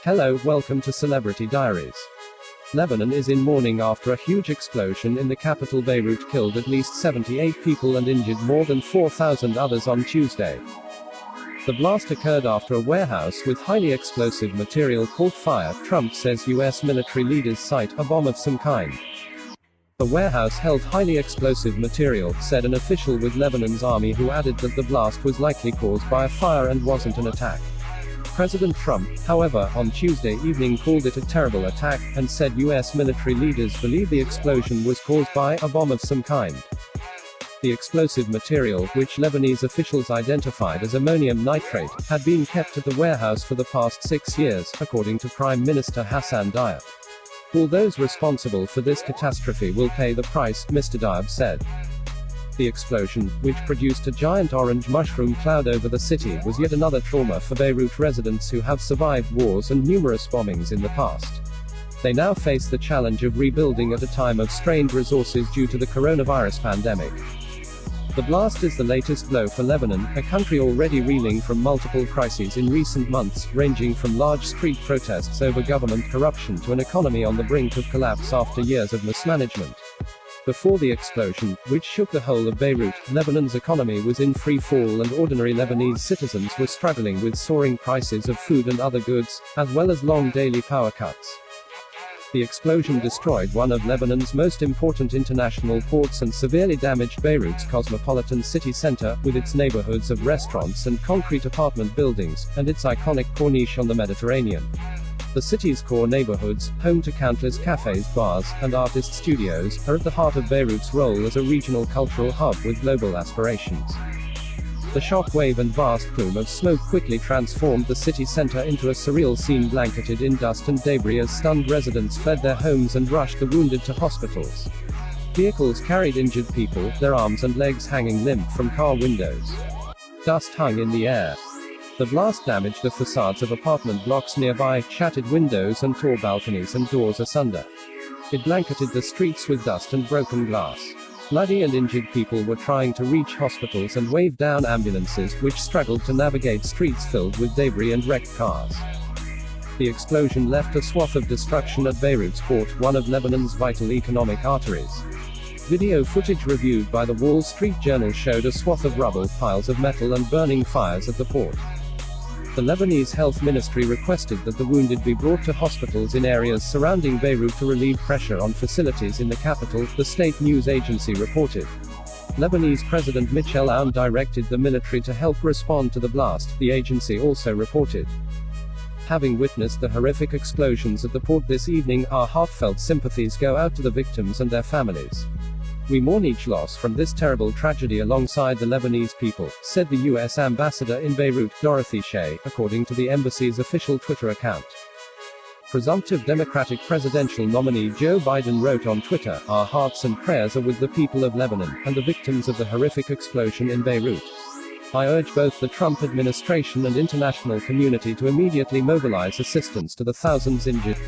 Hello, welcome to Celebrity Diaries. Lebanon is in mourning after a huge explosion in the capital Beirut killed at least 78 people and injured more than 4,000 others on Tuesday. The blast occurred after a warehouse with highly explosive material caught fire. Trump says U.S. military leaders cite a bomb of some kind. The warehouse held highly explosive material, said an official with Lebanon's army, who added that the blast was likely caused by a fire and wasn't an attack. President Trump, however, on Tuesday evening called it a terrible attack, and said U.S. military leaders believe the explosion was caused by a bomb of some kind. The explosive material, which Lebanese officials identified as ammonium nitrate, had been kept at the warehouse for the past 6 years, according to Prime Minister Hassan Diab. All those responsible for this catastrophe will pay the price, Mr. Diab said. The explosion, which produced a giant orange mushroom cloud over the city, was yet another trauma for Beirut residents who have survived wars and numerous bombings in the past. They now face the challenge of rebuilding at a time of strained resources due to the coronavirus pandemic. The blast is the latest blow for Lebanon, a country already reeling from multiple crises in recent months, ranging from large street protests over government corruption to an economy on the brink of collapse after years of mismanagement. Before the explosion, which shook the whole of Beirut, Lebanon's economy was in free fall and ordinary Lebanese citizens were struggling with soaring prices of food and other goods, as well as long daily power cuts. The explosion destroyed one of Lebanon's most important international ports and severely damaged Beirut's cosmopolitan city center, with its neighborhoods of restaurants and concrete apartment buildings, and its iconic corniche on the Mediterranean. The city's core neighborhoods, home to countless cafes, bars, and artist studios, are at the heart of Beirut's role as a regional cultural hub with global aspirations. The shockwave and vast plume of smoke quickly transformed the city center into a surreal scene blanketed in dust and debris as stunned residents fled their homes and rushed the wounded to hospitals. Vehicles carried injured people, their arms and legs hanging limp from car windows. Dust hung in the air. The blast damaged the facades of apartment blocks nearby, shattered windows and tore balconies and doors asunder. It blanketed the streets with dust and broken glass. Bloody and injured people were trying to reach hospitals and wave down ambulances, which struggled to navigate streets filled with debris and wrecked cars. The explosion left a swath of destruction at Beirut's port, one of Lebanon's vital economic arteries. Video footage reviewed by the Wall Street Journal showed a swath of rubble, piles of metal and burning fires at the port. The Lebanese Health Ministry requested that the wounded be brought to hospitals in areas surrounding Beirut to relieve pressure on facilities in the capital, the state news agency reported. Lebanese President Michel Aoun directed the military to help respond to the blast, the agency also reported. Having witnessed the horrific explosions at the port this evening, our heartfelt sympathies go out to the victims and their families. We mourn each loss from this terrible tragedy alongside the Lebanese people, said the U.S. ambassador in Beirut, Dorothy Shea, according to the embassy's official Twitter account. Presumptive Democratic presidential nominee Joe Biden wrote on Twitter, "Our hearts and prayers are with the people of Lebanon, and the victims of the horrific explosion in Beirut. I urge both the Trump administration and international community to immediately mobilize assistance to the thousands injured."